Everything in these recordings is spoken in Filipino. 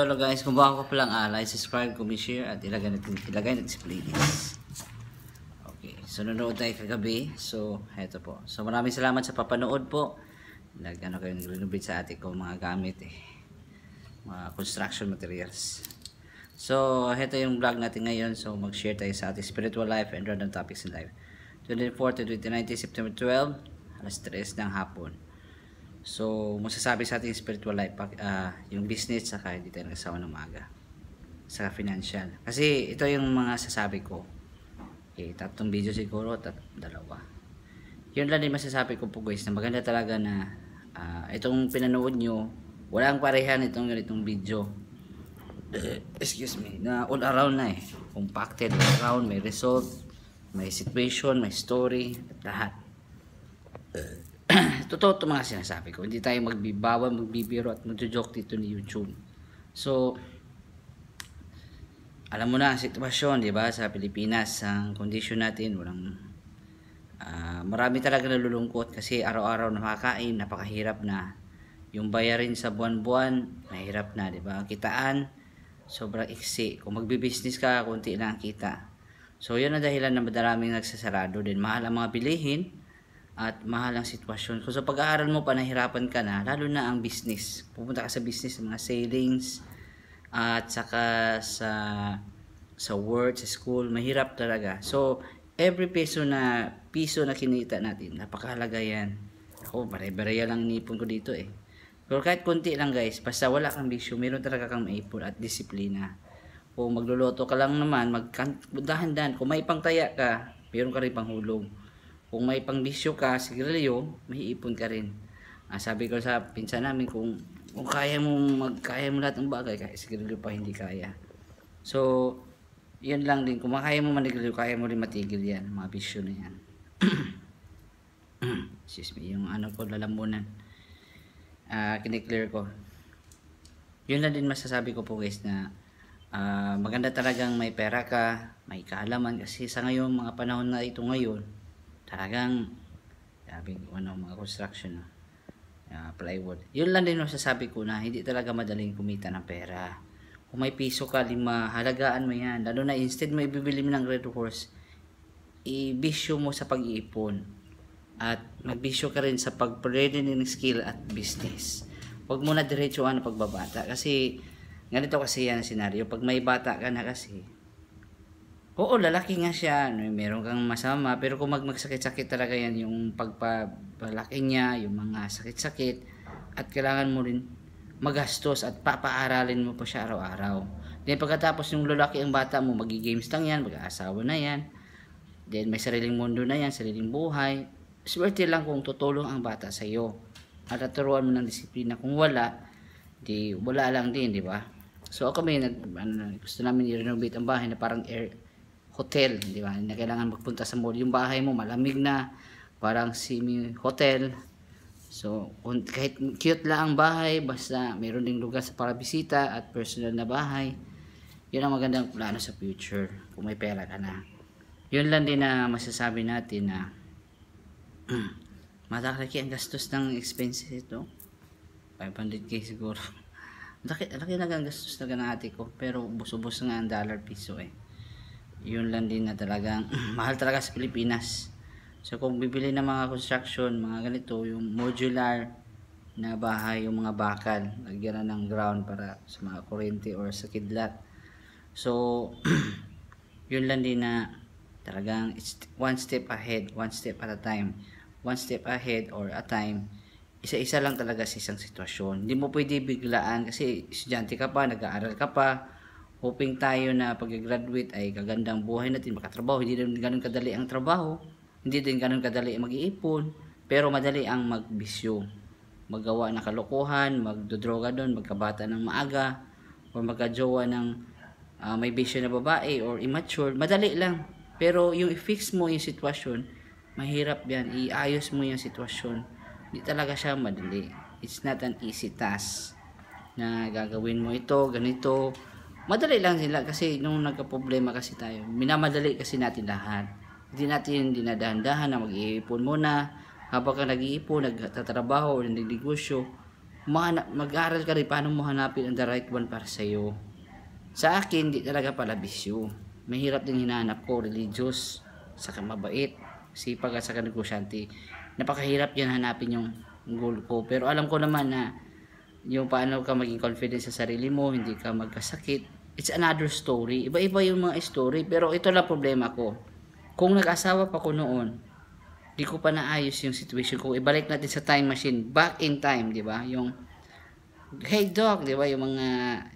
Hello guys, kung bago ka palang like, subscribe, comment, share at ilagay natin sa playlist. Okay, so nanonood tayo kagabi. So, heto po. So maraming salamat sa papanood po. Nag-renovate sa atin ko mga gamit mga construction materials. So, heto yung vlog natin ngayon. So, mag-share tayo sa ating spiritual life and random topics in life. 24 to 29 September 12, alas 3 ng hapon. So, masasabi sa ating spiritual life, yung business, saka hindi tayo nagsawa ng maaga. Saka financial. Kasi ito yung mga sasabi ko. Okay, 3 video siguro, 2. Yun lang din masasabi ko po guys, na maganda talaga na itong pinanood nyo, walang parehan itong ganitong video. Excuse me, na all around na compacted all around, may result, may situation, may story, lahat. Totoo ito mga sinasabi ko. Hindi tayo magbibawan, magbibiro at magjo-joke dito ni YouTube. So, alam mo na ang sitwasyon, di ba, sa Pilipinas, ang condition natin, marami talaga nalulungkot kasi araw-araw nakakain, napakahirap na. Yung bayarin sa buwan-buwan, mahirap na, di ba? Kitaan, sobrang iksi. Kung magbi-business ka, konti lang kita. So, yun ang dahilan na madaraming nagsasarado din. Mahal ang mga bilihin at mahal ang sitwasyon. Kung sa pag-aaral mo pa nahirapan ka na, lalo na ang business. Pupunta ka sa business, mga sailings, at saka sa work, sa school, mahirap talaga. So, every piso na kinita natin, napakahalaga yan. Ako, bare-bare lang inipon ko dito Pero kahit konti lang guys, basta wala kang bisyo, meron talaga kang maipon at disiplina. Kung magluluto ka lang naman, dahan-dahan. Kung may pangtaya ka, meron ka rin panghulog. Kung may pangbisyo ka, sigarilyo, may ipon ka rin. Sabi ko sa pinsan namin, kung kaya mo lahat ng bagay, kaya sigarilyo pa hindi kaya. So, yun lang din. Kung kaya mo manigarilyo, kaya mo rin matigil yan. Mga bisyo na yan. Excuse me, yung lalamunan. Kiniklear ko. Yun lang din masasabi ko po guys na maganda talagang may pera ka, may kaalaman. Kasi sa ngayon, mga panahon na ito ngayon, talagang mga construction plywood. Yun lang din masasabi ko na hindi talaga madaling kumita ng pera. Kung may piso ka, 5, halagaan mo yan. Lalo na instead mo ibibili mo ng Red Horse, ibisyo mo sa pag-iipon at magbisyo ka rin sa pag-reading ng skill at business. Huwag mo na diretso pagbabata kasi ganito kasi yan ang senaryo. Pag may bata ka na kasi, oo, lalaki nga siya, meron kang masama, pero kung magsakit-sakit talaga yan, yung pagpalaki niya, yung mga sakit-sakit, at kailangan mo rin magastos at papaaralin mo pa siya araw-araw. Then pagkatapos yung lalaki ang bata mo, magi-games lang yan, mag-aasawa na yan, then may sariling mundo na yan, sariling buhay. Swerte lang kung tutulong ang bata sa iyo at turuan mo ng disiplina. Kung wala, di wala lang din, di ba? So ako gusto namin i-renovate ang bahay na parang hotel, di ba? Na kailangan magpunta sa mall. Yung bahay mo malamig na, parang semi-hotel. So, kahit cute lang ang bahay, basta mayroon ding lugar para bisita at personal na bahay. Yun ang magandang plano sa future, kung may pera ka na. Yun lang din na masasabi natin na malaki ang gastos ng expenses ito. 500k siguro. Laki na ang gastos na ng ate ko. Pero ubos-ubos nga ang $piso Yun lang din na talagang mahal talaga sa Pilipinas. So kung bibili ng mga construction, mga ganito, yung modular na bahay, yung mga bakal, lagyan na ng ground para sa mga kuryente or sa kidlat. So yun lang din na talagang one step ahead, one step at a time. One step ahead or a time. Isa-isa lang talaga sa isang sitwasyon. Hindi mo pwede biglaan kasi estudyante ka pa, nag-aaral ka pa. Hoping tayo na pag-graduate ay kagandang buhay natin, makatrabaho. Hindi din ganun kadali ang trabaho. Hindi din ganun kadali ang mag-iipon. Pero madali ang magbisyo. Magawa ng kalokohan, magdodroga doon, magkabata ng maaga, o magkajowa ng may bisyo na babae or immature. Madali lang. Pero yung i-fix mo yung sitwasyon, mahirap yan. Iayos mo yung sitwasyon. Hindi talaga siya madali. It's not an easy task na gagawin mo ito, ganito. Madali lang sila kasi nung nagka-problema kasi tayo, minamadali kasi natin lahat. Hindi natin dinadahan-dahan na mag-iipon muna. Habang ka nag-iipon, nagtatrabaho o nag-negosyo, mag-aral ka rin paano mo hanapin ang the right one para sa'yo. Sa akin, di talaga pala bisyo. Mahirap din hinahanap ko, religious, saka mabait, sipag at saka negosyante. Napakahirap yan hanapin yung goal ko. Pero alam ko naman na yung paano ka maging confident sa sarili mo, hindi ka magkasakit. It's another story. Iba-iba yung mga story. Pero ito lang problema ko. Kung nag-asawa pa ko noon, di ko pa naayos yung situation ko. Ibalik natin sa time machine, back in time, di ba? Yung Hey Doc, di ba? Yung mga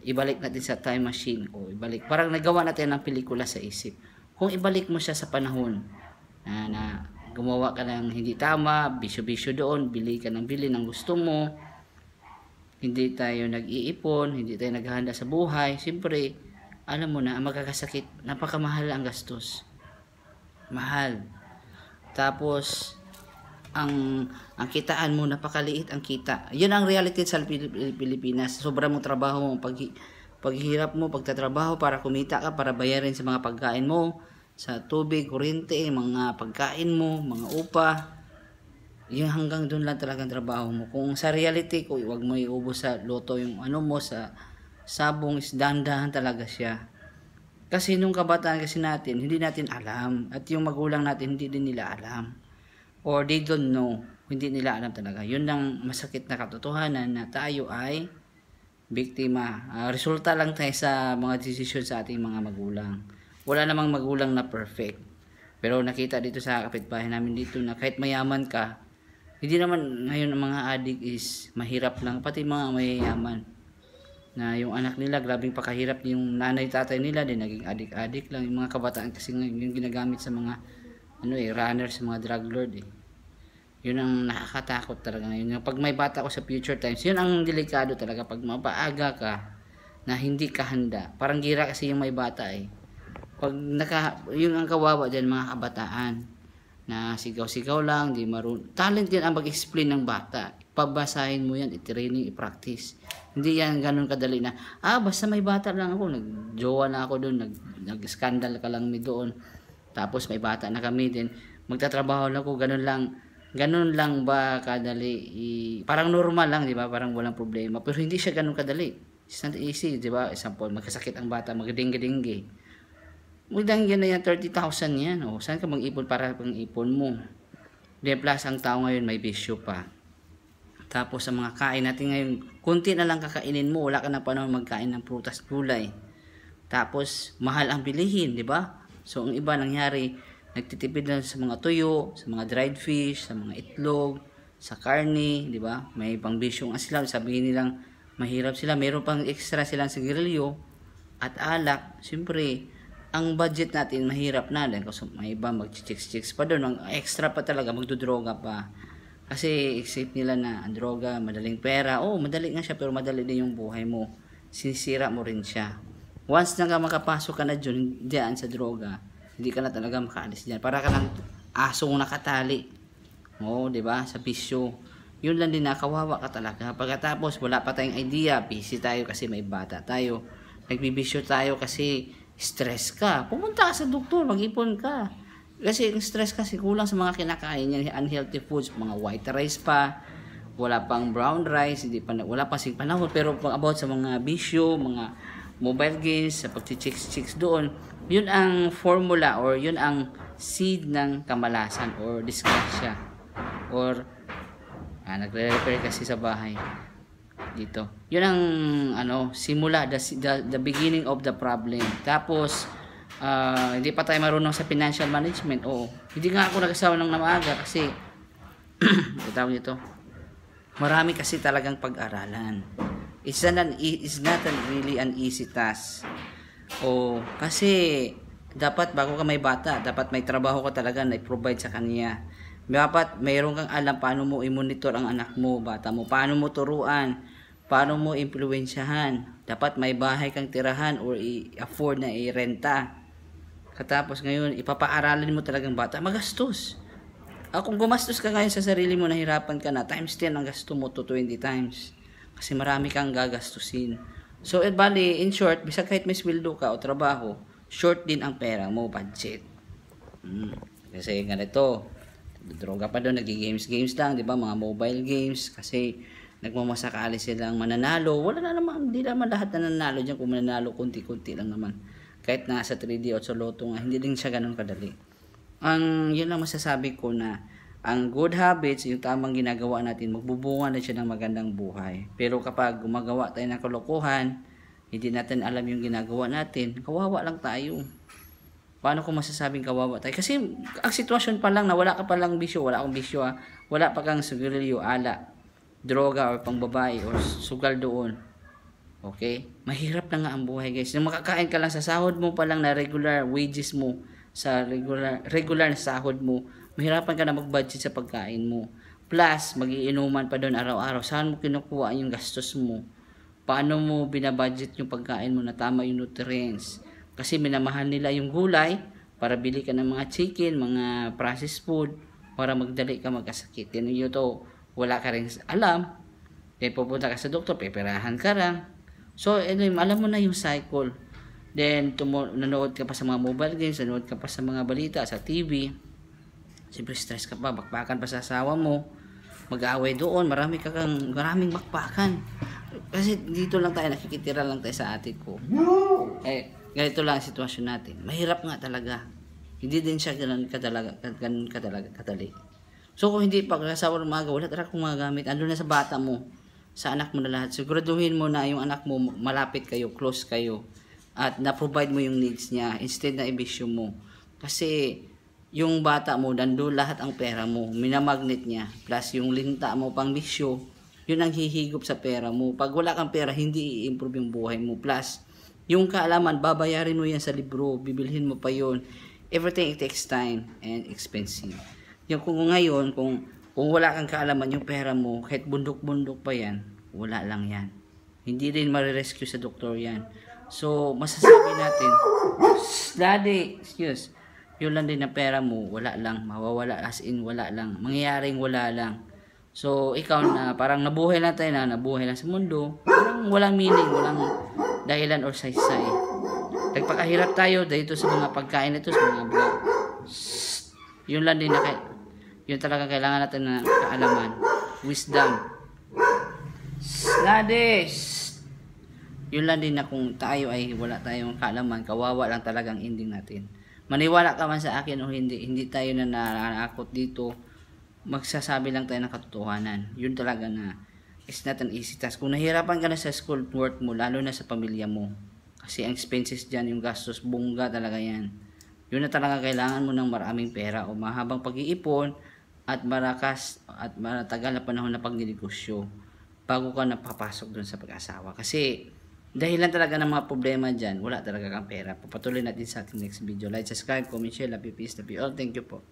ibalik natin sa time machine o ibalik. Parang nagawa natin ng pelikula sa isip. Kung ibalik mo siya sa panahon na gumawa ka ng hindi tama, bisyo-bisyo doon, bili ka ng bili ng gusto mo, hindi tayo nag-iipon, hindi tayo naghahanda sa buhay, siyempre, alam mo na, ang magkakasakit, napakamahal ang gastos. Mahal. Tapos, ang kitaan mo napakaliit ang kita. Yun ang reality sa Pilipinas. Sobra mong trabaho mo, paghihirap mo, pagtatrabaho para kumita ka, para bayarin sa mga pagkain mo, sa tubig, kuryente, mga pagkain mo, mga upa. Yung hanggang doon lang talagang trabaho mo. Kung sa reality ko, huwag mo iubos sa loto yung ano mo, sa sabong, is dahan-dahan talaga siya. Kasi nung kabataan kasi natin, hindi natin alam. At yung magulang natin, hindi din nila alam. Or they don't know. Hindi nila alam talaga. Yun lang masakit na katotohanan na tayo ay biktima. Resulta lang tayo sa mga desisyon sa ating mga magulang. Wala namang magulang na perfect. Pero nakita dito sa kapitbahay namin dito na kahit mayaman ka, hindi naman ngayon ang mga adik is mahirap lang. Pati mga mayayaman. Na yung anak nila, grabing pakahirap. Yung nanay tatay nila din naging adik-adik lang. Yung mga kabataan kasi yung ginagamit sa mga runner, sa mga drug lord Yun ang nakakatakot talaga ngayon. Pag may bata ko sa future times, yun ang delikado talaga. Pag mapaaga ka na hindi ka handa. Parang gira kasi yung may bata Pag yun ang kawawa dyan mga kabataan. Na sigaw-sigaw lang, di marunong. Talent yan ang mag-explain ng bata. Pabasahin mo yan, i-training, i-practice. Hindi yan ganun kadali na, basta may bata lang ako, nag-jowa na ako doon, nag-scandal ka lang mi doon. Tapos may bata na kami din, magtatrabaho lang ako, ganun lang ba kadali? Parang normal lang, di ba? Parang walang problema. Pero hindi siya ganun kadali. It's not easy, di ba? Example, magkasakit ang bata, magdingge-dingge. Magdangyan na yan, 30,000 yan. Saan ka mag-ipon para pang-ipon mo? Di plus ang tao ngayon may bisyo pa. Tapos sa mga kain natin ngayon, kunti na lang kakainin mo, wala ka na panahon magkain ng prutas, gulay. Tapos mahal ang bilihin, di ba? So ang iba nangyari, nagtitipid na sa mga tuyo, sa mga dried fish, sa mga itlog, sa karne, di ba? May pangbisyong sila, sabihin nilang mahirap sila, meron pang extra silang sigarilyo at alak. Siyempre, ang budget natin mahirap na din kasi may iba mag-chicks pa doon, ang extra pa talaga, magdodroga pa. Kasi isip nila na ang droga, madaling pera. Madali nga siya pero madali din yung buhay mo. Sinisira mo rin siya. Once na makapasok ka na dyan sa droga, hindi ka na talaga makaalis dyan. Para ka lang asong nakatali. Di ba? Sa bisyo. Yun lang din, nakawawa ka talaga. Pagkatapos, wala pa tayong idea. Busy tayo kasi may bata tayo. Nagbibisyo tayo kasi stress ka. Pumunta ka sa doktor, mag-ipon ka. Kasi stress kasi kulang sa mga kinakain niya, unhealthy foods, mga white rice pa, wala pang brown rice, wala pa sing panahon. Pero about sa mga bisyo, mga mobile games, sa pagchichicks doon, yun ang formula or yun ang seed ng kamalasan or disgrasya. Or nagre-repair kasi sa bahay dito. Yun ang simula, the beginning of the problem. Tapos hindi pa tayo marunong sa financial management. Hindi nga ako nag-asawa ng maaga kasi tawag nito, marami kasi talagang pag-aralan. It's not really an easy task. Kasi dapat bago ka may bata, dapat may trabaho ka talaga na i-provide sa kanya. Dapat mayroon kang alam paano mo i-monitor ang anak mo, bata mo, paano mo turuan, paano mo impluwensyahan. Dapat may bahay kang tirahan or i-afford na i-renta. Katapos ngayon, ipapaaralin mo talagang bata, magastos. Kung gumastos ka ngayon sa sarili mo, nahirapan ka na, times 10 ang gasto mo to 20 times. Kasi marami kang gagastusin. So, bali, in short, bisa kahit may sweldo ka o trabaho, short din ang pera mo, budget. Kasi ganito, droga pa doon, nag-games lang, di ba? Mga mobile games, kasi nagmamasakali silang mananalo. Wala na naman, hindi naman lahat na nanalo dyan. Kung mananalo, kunti-kunti lang naman. Kahit na sa 3D o sa Lotto nga, hindi din siya ganun kadali. Yun lang masasabi ko na ang good habits, yung tamang ginagawa natin, magbubunga na siya ng magandang buhay. Pero kapag gumagawa tayo ng kalokohan, hindi natin alam yung ginagawa natin, kawawa lang tayo. Paano ko masasabing kawawa tayo? Kasi ang sitwasyon pa lang na wala ka pa lang bisyo, wala akong bisyo wala pa kang sigarilyo, ala, droga or pangbabae or sugal doon. Okay? Mahirap na nga ang buhay, guys. Nung makakain ka lang sa sahod mo pa lang na regular wages mo, sa regular na sahod mo, mahirapan ka na mag-budget sa pagkain mo. Plus, magiinuman pa doon araw-araw. Saan mo kinukuha yung gastos mo? Paano mo binabudget yung pagkain mo na tama yung nutrients? Kasi minamahal nila yung gulay para bili ka ng mga chicken, mga processed food, para magdali ka magkasakit. Yan yun to, wala ka rin alam. Then pupunta ka sa doktor, peperahan ka lang. So, alam mo na yung cycle. Then, nanood ka pa sa mga mobile games, nanood ka pa sa mga balita, sa TV. Siyempre, stress ka pa, bakbakan pa sa asawa mo. Mag-aaway doon, maraming bakbakan. Kasi dito lang tayo, nakikitira lang tayo sa atin ko. Ganito lang ang sitwasyon natin. Mahirap nga talaga. Hindi din siya ganun kadali. So, kung hindi pa kasawa ng umaga, wala talaga kung magamit. Ando na sa bata mo, sa anak mo na lahat. Siguraduhin mo na yung anak mo, malapit kayo, close kayo. At na-provide mo yung needs niya instead na ibisyo mo. Kasi yung bata mo, nandun lahat ang pera mo. Minamagnet niya. Plus yung linta mo pang bisyo, yun ang hihigop sa pera mo. Pag wala kang pera, hindi i-improve yung buhay mo. Plus, yung kaalaman, babayarin mo yan sa libro. Bibilhin mo pa yun. Everything it takes time and expensive. Yung kung ngayon, kung wala kang kaalaman yung pera mo, kahit bundok-bundok pa yan, wala lang yan. Hindi rin marirescue sa doktor yan. So, masasabi natin, daddy, excuse, yun lang din na pera mo, wala lang, mawawala, as in, wala lang, mangyayaring wala lang. So, ikaw na, parang nabuhay lang tayo na, nabuhay lang sa mundo, parang walang meaning, walang dahilan or saysay. Nagpakahirap tayo dito sa mga pagkain ito, sa mga vlog. Yun lang din na, yun talaga kailangan natin na kaalaman. Wisdom. Daddy, yun lang din na kung tayo ay wala tayong kaalaman, kawawa lang talagang ending natin. Maniwala ka man sa akin o hindi tayo na nakakot dito, magsasabi lang tayo ng katotohanan. Yun talaga na, it's not an easy task. Kung nahirapan ka na sa school work mo, lalo na sa pamilya mo, kasi ang expenses dyan, yung gastos, bungga talaga yan. Yun na talaga kailangan mo ng maraming pera o mahabang pag-iipon at marakas at matagal na panahon na pagninegosyo bago ka napapasok dun sa pag-asawa. Kasi dahilan talaga ng mga problema dyan, wala talaga kang pera. Papatuloy natin sa ating next video. Like, subscribe, comment, share, love you, peace, love you all. Thank you po.